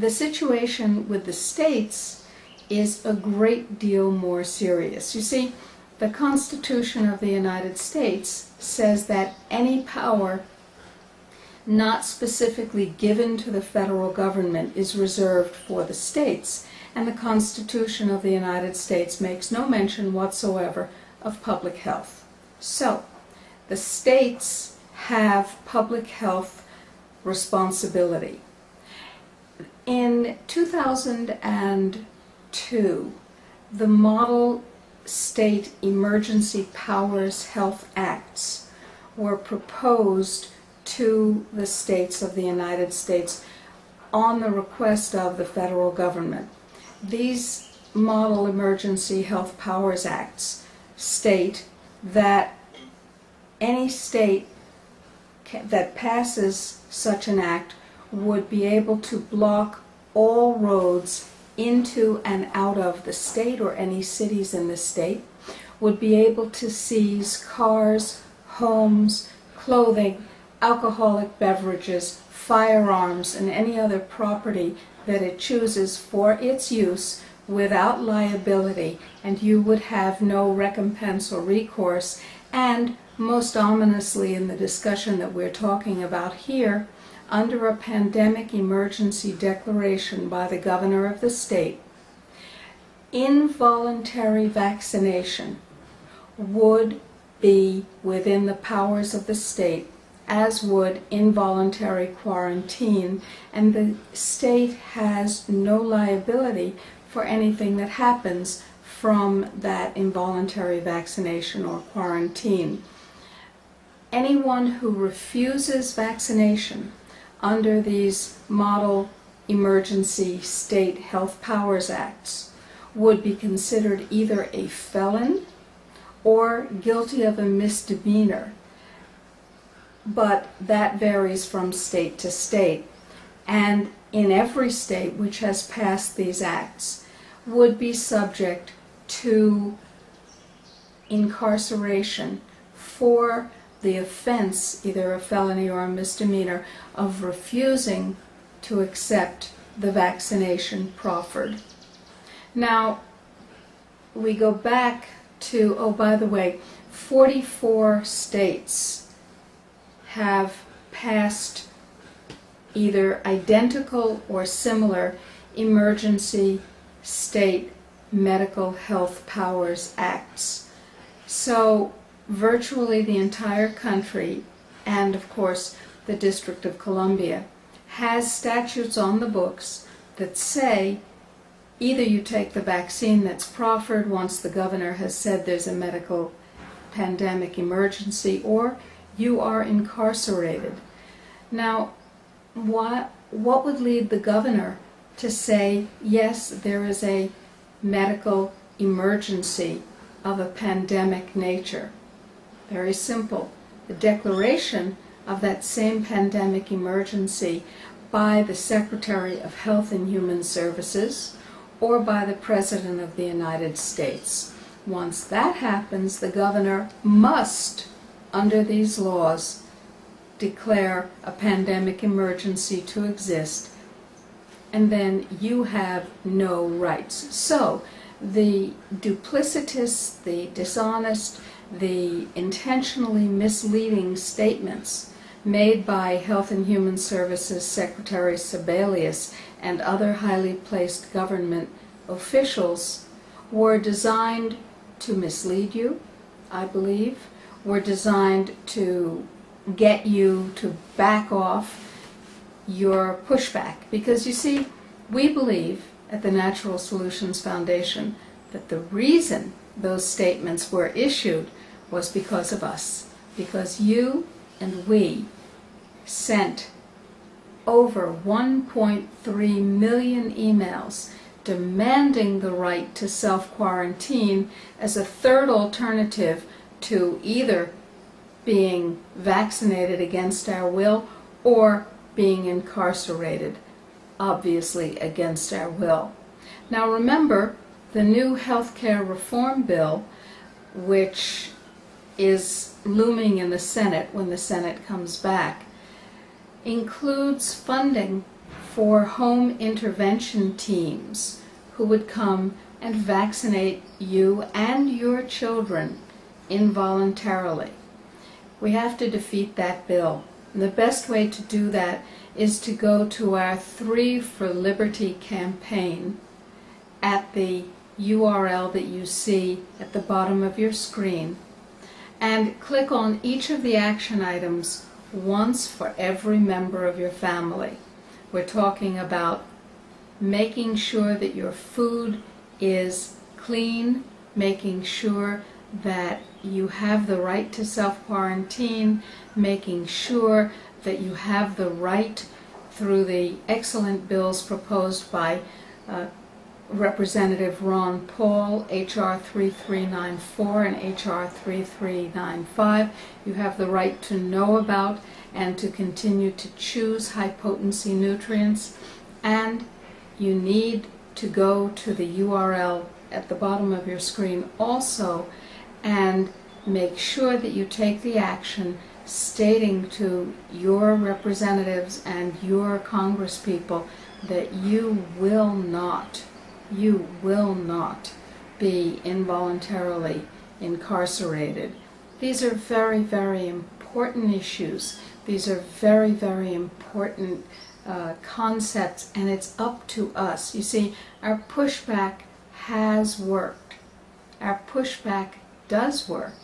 the situation with the states is a great deal more serious. You see, the Constitution of the United States says that any power not specifically given to the federal government is reserved for the states, and the Constitution of the United States makes no mention whatsoever of public health. So, the states have public health responsibility. In 2002, the Model State Emergency Powers Health Acts were proposed to the states of the United States on the request of the federal government. These Model Emergency Health Powers Acts state that any state that passes such an act would be able to block all roads into and out of the state or any cities in the state, would be able to seize cars, homes, clothing, alcoholic beverages, firearms, and any other property that it chooses for its use without liability, and you would have no recompense or recourse. And most ominously in the discussion that we're talking about here, under a pandemic emergency declaration by the governor of the state, involuntary vaccination would be within the powers of the state, as would involuntary quarantine, and the state has no liability for anything that happens from that involuntary vaccination or quarantine. Anyone who refuses vaccination under these Model Emergency State Health Powers Acts would be considered either a felon or guilty of a misdemeanor, but that varies from state to state. And in every state which has passed these acts would be subject to incarceration for the offense, either a felony or a misdemeanor, of refusing to accept the vaccination proffered. Now, we go back to, oh, by the way, 44 states have passed either identical or similar emergency state medical health powers acts. So virtually the entire country, and of course the District of Columbia, has statutes on the books that say either you take the vaccine that's proffered once the governor has said there's a medical pandemic emergency, or you are incarcerated. Now, what would lead the governor to say, yes, there is a medical emergency of a pandemic nature? Very simple. The declaration of that same pandemic emergency by the Secretary of Health and Human Services or by the President of the United States. Once that happens, the governor must, under these laws, declare a pandemic emergency to exist, and then you have no rights. So the duplicitous, the dishonest, the intentionally misleading statements made by Health and Human Services Secretary Sebelius and other highly placed government officials were designed to mislead you, I believe, were designed to get you to back off your pushback. Because you see, we believe at the Natural Solutions Foundation that the reason those statements were issued was because of us. Because you and we sent over 1.3 million emails demanding the right to self-quarantine as a third alternative to either being vaccinated against our will or being incarcerated, obviously against our will. Now remember, the new healthcare reform bill, which is looming in the Senate when the Senate comes back, includes funding for home intervention teams who would come and vaccinate you and your children involuntarily. We have to defeat that bill. And the best way to do that is to go to our 3 for Liberty campaign at the URL that you see at the bottom of your screen, and click on each of the action items once for every member of your family. We're talking about making sure that your food is clean, making sure that you have the right to self-quarantine, making sure that you have the right through the excellent bills proposed by Representative Ron Paul, H.R. 3394 and H.R. 3395. You have the right to know about and to continue to choose high-potency nutrients, and you need to go to the URL at the bottom of your screen also and make sure that you take the action stating to your representatives and your congresspeople that you will not be involuntarily incarcerated. These are very, very important issues. These are very, very important concepts, and it's up to us. You see, our pushback has worked. Our pushback does work.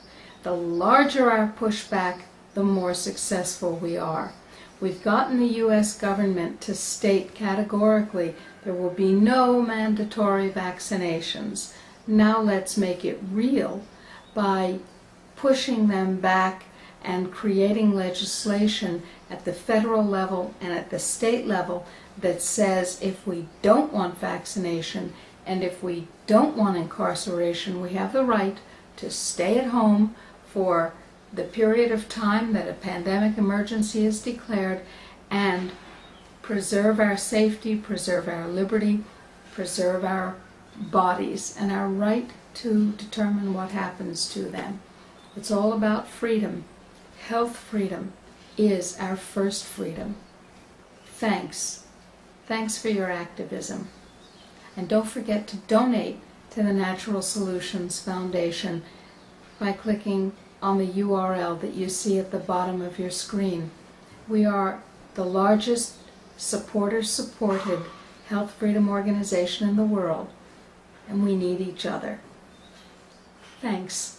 The larger our pushback, the more successful we are. We've gotten the U.S. government to state categorically there will be no mandatory vaccinations. Now let's make it real by pushing them back and creating legislation at the federal level and at the state level that says if we don't want vaccination and if we don't want incarceration, we have the right to stay at home for the period of time that a pandemic emergency is declared and preserve our safety, preserve our liberty, preserve our bodies and our right to determine what happens to them. It's all about freedom. Health freedom is our first freedom. Thanks. Thanks for your activism. And don't forget to donate to the Natural Solutions Foundation by clicking on the URL that you see at the bottom of your screen. We are the largest supporter-supported health freedom organization in the world, and we need each other. Thanks.